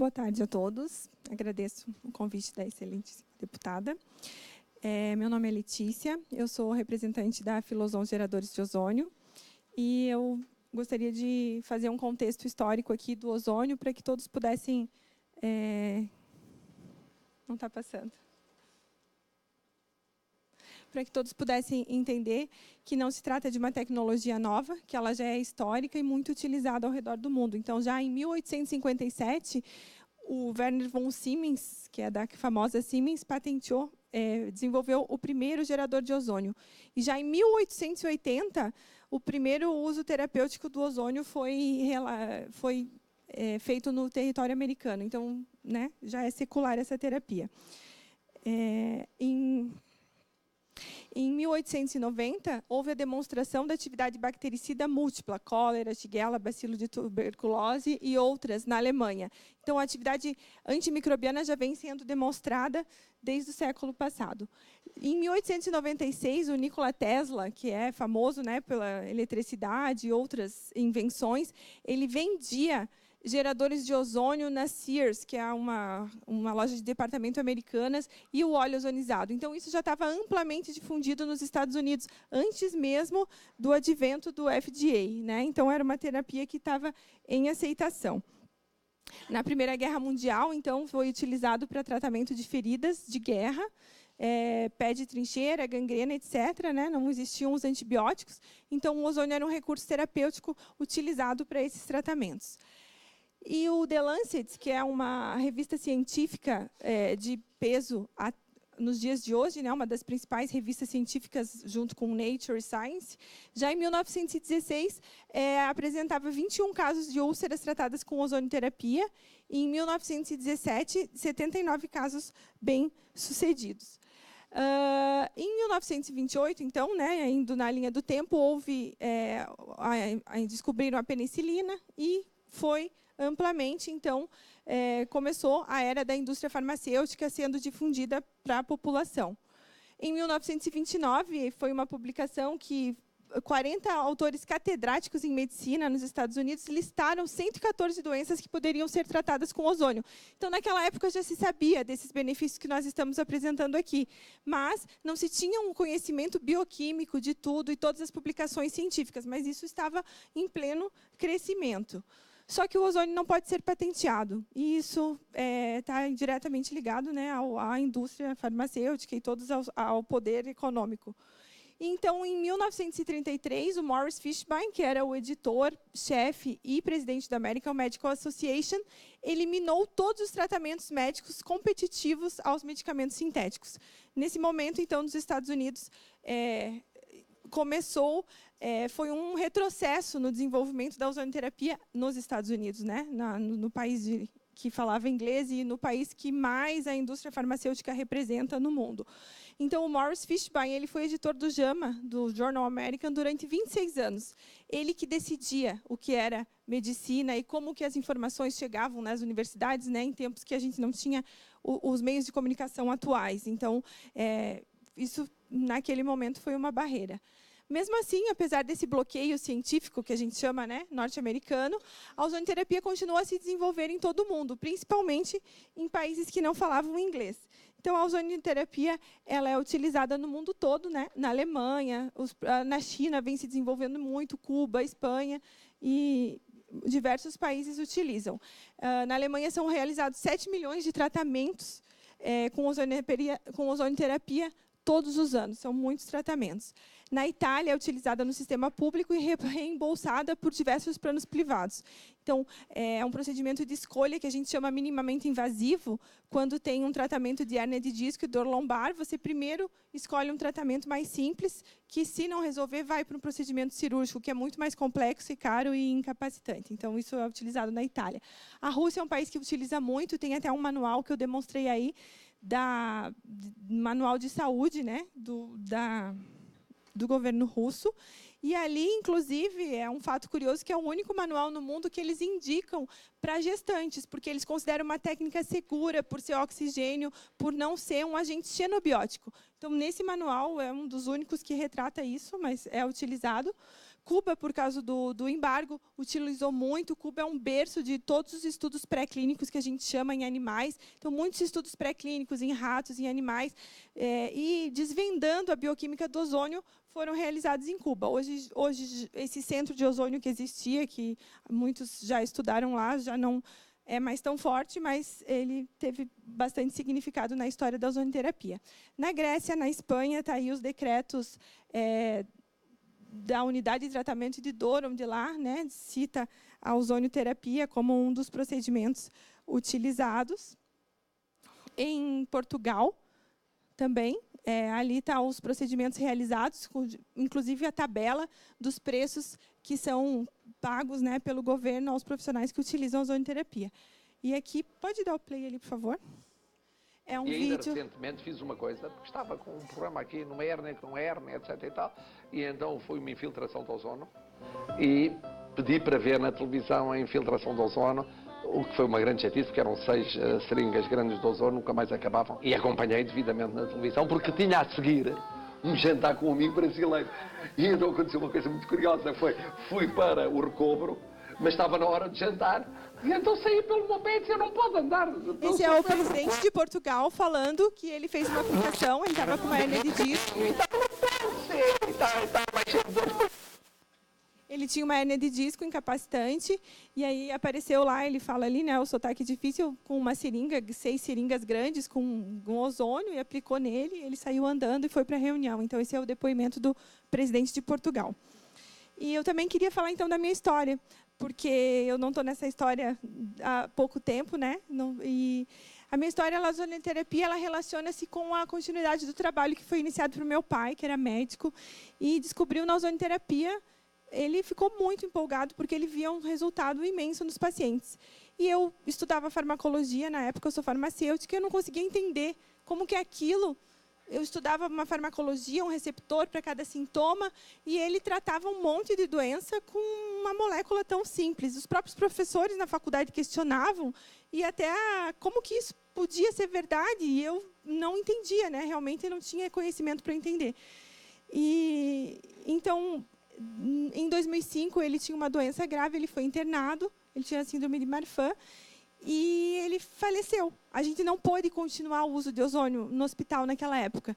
boa tarde a todos. Agradeço o convite da excelente deputada. Meu nome é Letícia, eu sou representante da Filozon Geradores de Ozônio e eu gostaria de fazer um contexto histórico aqui do ozônio para que todos pudessem... Não está passando. Para que todos pudessem entender que não se trata de uma tecnologia nova, que ela já é histórica e muito utilizada ao redor do mundo. Então, já em 1857, o Werner von Siemens, que é da famosa Siemens, patenteou, desenvolveu o primeiro gerador de ozônio. E já em 1880, o primeiro uso terapêutico do ozônio foi feito no território americano. Então, né, já é secular essa terapia. Em 1890, houve a demonstração da atividade bactericida múltipla, cólera, shigella, bacilo de tuberculose e outras na Alemanha. Então, a atividade antimicrobiana já vem sendo demonstrada desde o século passado. Em 1896, o Nikola Tesla, que é famoso, né, pela eletricidade e outras invenções, ele vendia geradores de ozônio na Sears, que é uma loja de departamento americanas, e o óleo ozonizado. Então, isso já estava amplamente difundido nos Estados Unidos, antes mesmo do advento do FDA, né? Então, era uma terapia que estava em aceitação. Na Primeira Guerra Mundial, então, foi utilizado para tratamento de feridas de guerra, pé de trincheira, gangrena, etc. Né? Não existiam os antibióticos, então o ozônio era um recurso terapêutico utilizado para esses tratamentos. E o The Lancet, que é uma revista científica de peso nos dias de hoje, né, uma das principais revistas científicas junto com Nature e Science, já em 1916 apresentava 21 casos de úlceras tratadas com ozonioterapia e em 1917, 79 casos bem-sucedidos. Em 1928, então, né, indo na linha do tempo, descobriram a penicilina e foi amplamente, então, começou a era da indústria farmacêutica sendo difundida para a população. Em 1929, foi uma publicação que 40 autores catedráticos em medicina nos Estados Unidos listaram 114 doenças que poderiam ser tratadas com ozônio. Então, naquela época, já se sabia desses benefícios que nós estamos apresentando aqui, mas não se tinha um conhecimento bioquímico de tudo e todas as publicações científicas, mas isso estava em pleno crescimento. Só que o ozônio não pode ser patenteado, e isso está diretamente ligado, né, à indústria farmacêutica e todos ao poder econômico. Então, em 1933, o Morris Fishbein, que era o editor-chefe e presidente da American Medical Association, eliminou todos os tratamentos médicos competitivos aos medicamentos sintéticos. Nesse momento, então, nos Estados Unidos, foi um retrocesso no desenvolvimento da ozonioterapia nos Estados Unidos, né? No país que falava inglês e no país que mais a indústria farmacêutica representa no mundo. Então, o Morris Fishbein, ele foi editor do JAMA, do Journal American, durante 26 anos. Ele que decidia o que era medicina e como que as informações chegavam nas universidades, né, em tempos que a gente não tinha os meios de comunicação atuais. Então, isso, naquele momento, foi uma barreira. Mesmo assim, apesar desse bloqueio científico, que a gente chama, né, norte-americano, a ozonioterapia continua a se desenvolver em todo o mundo, principalmente em países que não falavam inglês. Então, a ozonioterapia ela é utilizada no mundo todo, né, na Alemanha, na China vem se desenvolvendo muito, Cuba, Espanha, e diversos países utilizam. Na Alemanha são realizados 7 milhões de tratamentos com ozonioterapia todos os anos, são muitos tratamentos. Na Itália, é utilizada no sistema público e reembolsada por diversos planos privados. Então, é um procedimento de escolha que a gente chama minimamente invasivo. Quando tem um tratamento de hérnia de disco e dor lombar, você primeiro escolhe um tratamento mais simples, que, se não resolver, vai para um procedimento cirúrgico, que é muito mais complexo e caro e incapacitante. Então, isso é utilizado na Itália. A Rússia é um país que utiliza muito, tem até um manual que eu demonstrei aí, manual de saúde, né, do governo russo. E ali, inclusive, é um fato curioso que é o único manual no mundo que eles indicam para gestantes, porque eles consideram uma técnica segura por ser oxigênio, por não ser um agente xenobiótico. Então, nesse manual, é um dos únicos que retrata isso, mas é utilizado. Cuba, por causa do embargo, utilizou muito. Cuba é um berço de todos os estudos pré-clínicos que a gente chama em animais. Então, muitos estudos pré-clínicos em ratos, em animais, e desvendando a bioquímica do ozônio, foram realizados em Cuba. Hoje, esse centro de ozônio que existia, que muitos já estudaram lá, já não é mais tão forte, mas ele teve bastante significado na história da ozonioterapia. Na Grécia, na Espanha, está aí os decretos da unidade de tratamento de dor, onde lá, né, cita a ozonioterapia como um dos procedimentos utilizados. Em Portugal, também, ali estão os procedimentos realizados, inclusive a tabela dos preços que são pagos, né, pelo governo aos profissionais que utilizam a ozonioterapia. E aqui, pode dar o play ali, por favor? É um ainda vídeo. Recentemente fiz uma coisa, porque estava com um problema aqui numa hérnia, com hérnia, etc. e tal, e então foi uma infiltração de ozono e pedi para ver na televisão a infiltração de ozono, o que foi uma grande chatice, porque eram 6 seringas grandes de ozono, nunca mais acabavam, e acompanhei devidamente na televisão, porque tinha a seguir um jantar com um amigo brasileiro. E então aconteceu uma coisa muito curiosa, fui para o recobro, mas estava na hora de jantar, e então saí pelo meu pé e disse, eu não posso andar. Esse é o presidente de Portugal falando que ele fez uma aplicação, ele estava com uma hérnia de disco. Ele tinha uma hérnia de disco incapacitante, e aí apareceu lá, ele fala ali, né, o sotaque difícil, com uma seringa, 6 seringas grandes, com um ozônio, e aplicou nele, ele saiu andando e foi para a reunião. Então, esse é o depoimento do presidente de Portugal. E eu também queria falar, então, da minha história, porque eu não estou nessa história há pouco tempo, né? E a minha história, a ozonioterapia, ela relaciona-se com a continuidade do trabalho que foi iniciado por meu pai, que era médico, e descobriu na ozonioterapia. Ele ficou muito empolgado, porque ele via um resultado imenso nos pacientes. E eu estudava farmacologia, na época eu sou farmacêutica, e eu não conseguia entender como que aquilo. Eu estudava uma farmacologia, um receptor para cada sintoma, e ele tratava um monte de doença com uma molécula tão simples. Os próprios professores na faculdade questionavam, e até como que isso podia ser verdade, e eu não entendia, né? Realmente eu não tinha conhecimento para entender. E então, em 2005, ele tinha uma doença grave, ele foi internado, ele tinha a síndrome de Marfan, e ele faleceu. A gente não pôde continuar o uso de ozônio no hospital naquela época.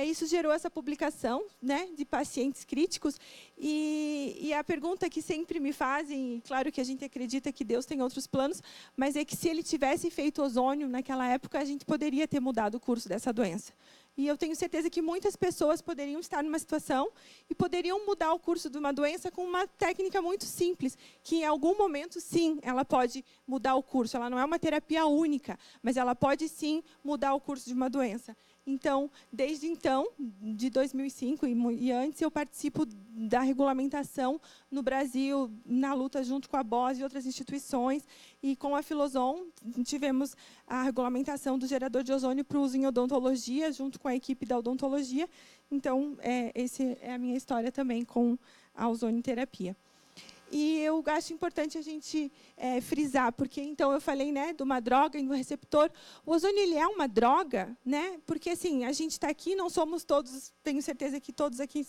Isso gerou essa publicação, né, de pacientes críticos. E a pergunta que sempre me fazem, e claro que a gente acredita que Deus tem outros planos, mas é que se ele tivesse feito ozônio naquela época, a gente poderia ter mudado o curso dessa doença. E eu tenho certeza que muitas pessoas poderiam estar numa situação e poderiam mudar o curso de uma doença com uma técnica muito simples, que em algum momento, sim, ela pode mudar o curso. Ela não é uma terapia única, mas ela pode, sim, mudar o curso de uma doença. Então, desde então, de 2005 e antes, eu participo da regulamentação no Brasil, na luta junto com a BOS e outras instituições. E com a Filozon, tivemos a regulamentação do gerador de ozônio para o uso em odontologia, junto com a equipe da odontologia. Então, essa é a minha história também com a ozonioterapia. E eu acho importante a gente frisar, porque então eu falei, né, de uma droga e do receptor. O ozônio, ele é uma droga, né? Porque assim, a gente está aqui, não somos todos, tenho certeza que todos aqui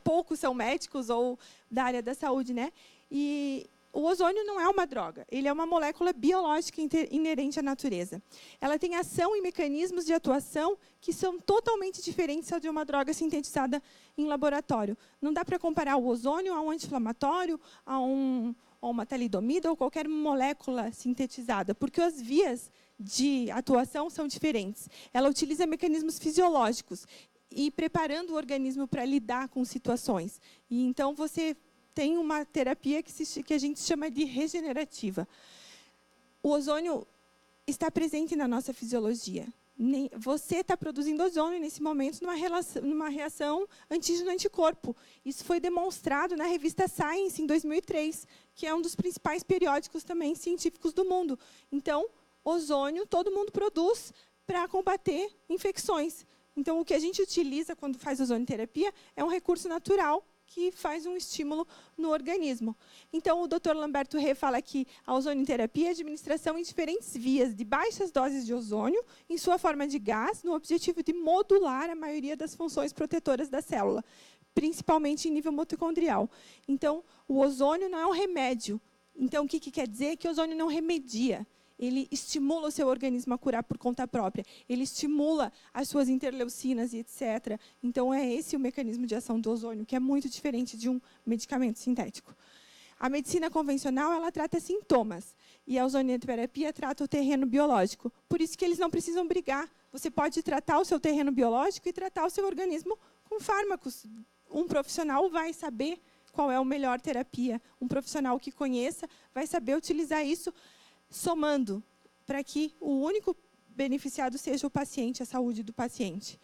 poucos são médicos ou da área da saúde, né? E o ozônio não é uma droga, ele é uma molécula biológica inerente à natureza. Ela tem ação e mecanismos de atuação que são totalmente diferentes de uma droga sintetizada em laboratório. Não dá para comparar o ozônio a um anti-inflamatório, a uma talidomida ou qualquer molécula sintetizada, porque as vias de atuação são diferentes. Ela utiliza mecanismos fisiológicos e preparando o organismo para lidar com situações. E então você tem uma terapia que a gente chama de regenerativa. O ozônio está presente na nossa fisiologia. Você está produzindo ozônio nesse momento numa reação antígeno-anticorpo. Isso foi demonstrado na revista Science em 2003, que é um dos principais periódicos também científicos do mundo. Então, ozônio todo mundo produz para combater infecções. Então, o que a gente utiliza quando faz ozonioterapia é um recurso natural que faz um estímulo no organismo. Então, o Dr. Lamberto Rê fala que a ozonioterapia é a administração em diferentes vias de baixas doses de ozônio, em sua forma de gás, no objetivo de modular a maioria das funções protetoras da célula, principalmente em nível mitocondrial. Então, o ozônio não é um remédio. Então, o que quer dizer? Que o ozônio não remedia. Ele estimula o seu organismo a curar por conta própria. Ele estimula as suas interleucinas e etc. Então, é esse o mecanismo de ação do ozônio, que é muito diferente de um medicamento sintético. A medicina convencional, ela trata sintomas. E a ozonioterapia trata o terreno biológico. Por isso que eles não precisam brigar. Você pode tratar o seu terreno biológico e tratar o seu organismo com fármacos. Um profissional vai saber qual é a melhor terapia. Um profissional que conheça vai saber utilizar isso somando, para que o único beneficiado seja o paciente, a saúde do paciente.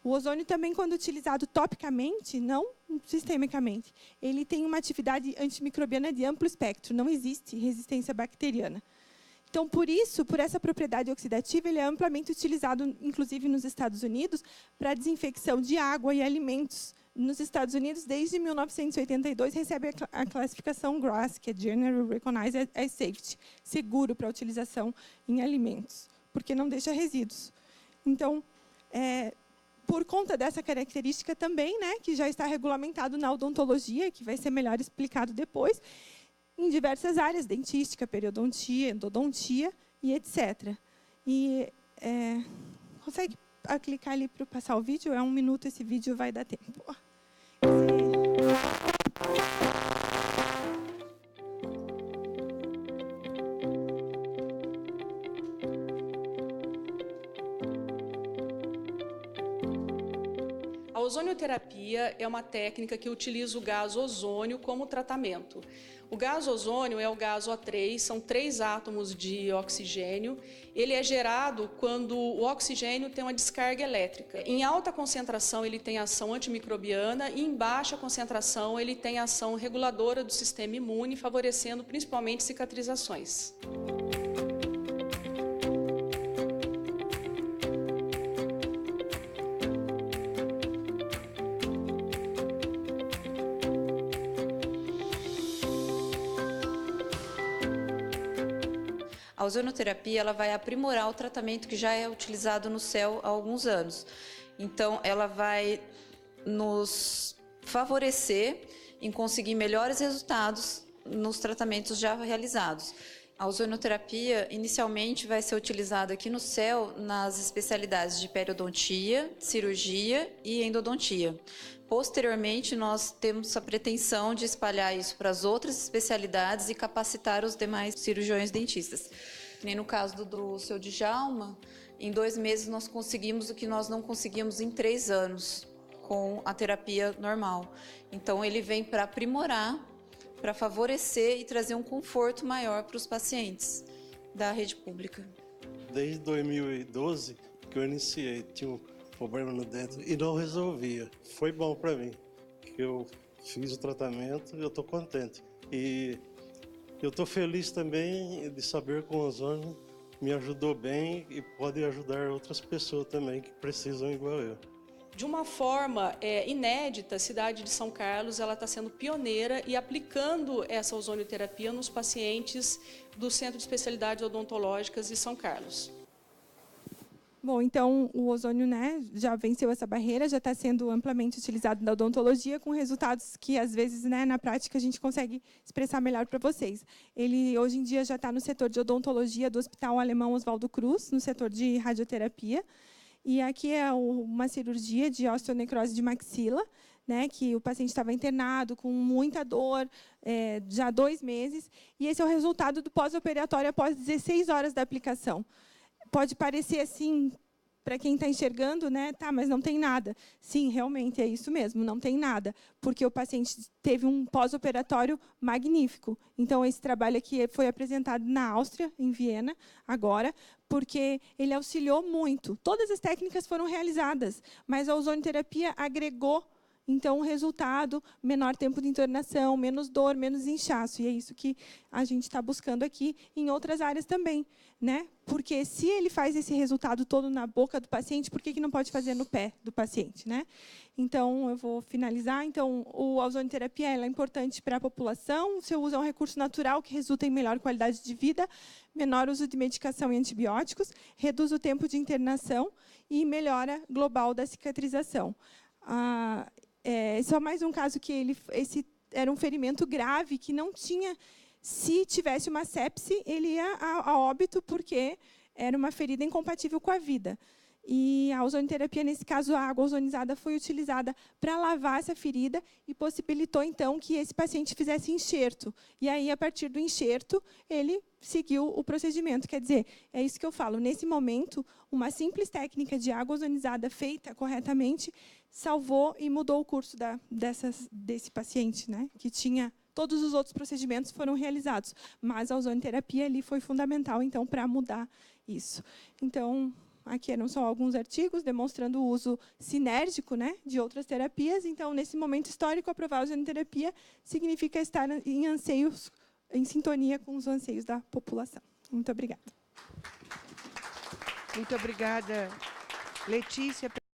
O ozônio também, quando utilizado topicamente, não sistemicamente, ele tem uma atividade antimicrobiana de amplo espectro, não existe resistência bacteriana. Então, por isso, por essa propriedade oxidativa, ele é amplamente utilizado, inclusive nos Estados Unidos, para desinfecção de água e alimentos. Nos Estados Unidos, desde 1982, recebe a classificação GRAS, que é General Recognized as Safety, seguro para utilização em alimentos, porque não deixa resíduos. Então, por conta dessa característica também, né, que já está regulamentado na odontologia, que vai ser melhor explicado depois, em diversas áreas, dentística, periodontia, endodontia e etc. E consegue clicar ali para passar o vídeo? É 1 minuto, esse vídeo vai dar tempo. A ozonioterapia é uma técnica que utiliza o gás ozônio como tratamento. O gás ozônio é o gás O3, são 3 átomos de oxigênio. Ele é gerado quando o oxigênio tem uma descarga elétrica. Em alta concentração ele tem ação antimicrobiana e em baixa concentração ele tem ação reguladora do sistema imune, favorecendo principalmente cicatrizações. A ozonoterapia ela vai aprimorar o tratamento que já é utilizado no céu há alguns anos. Então, ela vai nos favorecer em conseguir melhores resultados nos tratamentos já realizados. A ozonoterapia, inicialmente, vai ser utilizada aqui no céu nas especialidades de periodontia, cirurgia e endodontia. Posteriormente, nós temos a pretensão de espalhar isso para as outras especialidades e capacitar os demais cirurgiões dentistas. Nem no caso do seu Djalma, em 2 meses nós conseguimos o que nós não conseguimos em 3 anos com a terapia normal. Então, ele vem para aprimorar, para favorecer e trazer um conforto maior para os pacientes da rede pública. Desde 2012 que eu iniciei, tinha um problema no dente e não resolvia. Foi bom para mim, que eu fiz o tratamento e eu estou contente. E eu estou feliz também de saber que o ozônio me ajudou bem e pode ajudar outras pessoas também que precisam igual eu. De uma forma inédita, a cidade de São Carlos está sendo pioneira e aplicando essa ozonioterapia nos pacientes do Centro de Especialidades Odontológicas de São Carlos. Bom, então o ozônio, né, já venceu essa barreira, já está sendo amplamente utilizado na odontologia, com resultados que, às vezes, né, na prática, a gente consegue expressar melhor para vocês. Ele, hoje em dia, já está no setor de odontologia do Hospital Alemão Oswaldo Cruz, no setor de radioterapia. E aqui é uma cirurgia de osteonecrose de maxila, né, que o paciente estava internado com muita dor, já há 2 meses, e esse é o resultado do pós-operatório após 16 horas da aplicação. Pode parecer assim, para quem está enxergando, né? Tá, mas não tem nada. Sim, realmente é isso mesmo, não tem nada, porque o paciente teve um pós-operatório magnífico. Então, esse trabalho aqui foi apresentado na Áustria, em Viena, agora, porque ele auxiliou muito. Todas as técnicas foram realizadas, mas a ozonoterapia agregou, então, o resultado, menor tempo de internação, menos dor, menos inchaço. E é isso que a gente está buscando aqui em outras áreas também, né? Porque se ele faz esse resultado todo na boca do paciente, por que não pode fazer no pé do paciente, né? Então, eu vou finalizar. Então, a ozonoterapia ela é importante para a população. O seu uso é um recurso natural que resulta em melhor qualidade de vida, menor uso de medicação e antibióticos, reduz o tempo de internação e melhora global da cicatrização. Só mais um caso que esse era um ferimento grave, que não tinha... Se tivesse uma sepse, ele ia a óbito, porque era uma ferida incompatível com a vida. E a ozonoterapia, nesse caso, a água ozonizada foi utilizada para lavar essa ferida e possibilitou, então, que esse paciente fizesse enxerto. E aí, a partir do enxerto, ele seguiu o procedimento. Quer dizer, é isso que eu falo. Nesse momento, uma simples técnica de água ozonizada feita corretamente salvou e mudou o curso desse paciente, né? Que tinha... Todos os outros procedimentos foram realizados, mas a ozonoterapia ali foi fundamental, então, para mudar isso. Então, aqui eram só alguns artigos demonstrando o uso sinérgico, né, de outras terapias. Então, nesse momento histórico, aprovar a ozonoterapia significa estar em anseios, em sintonia com os anseios da população. Muito obrigada. Muito obrigada, Letícia.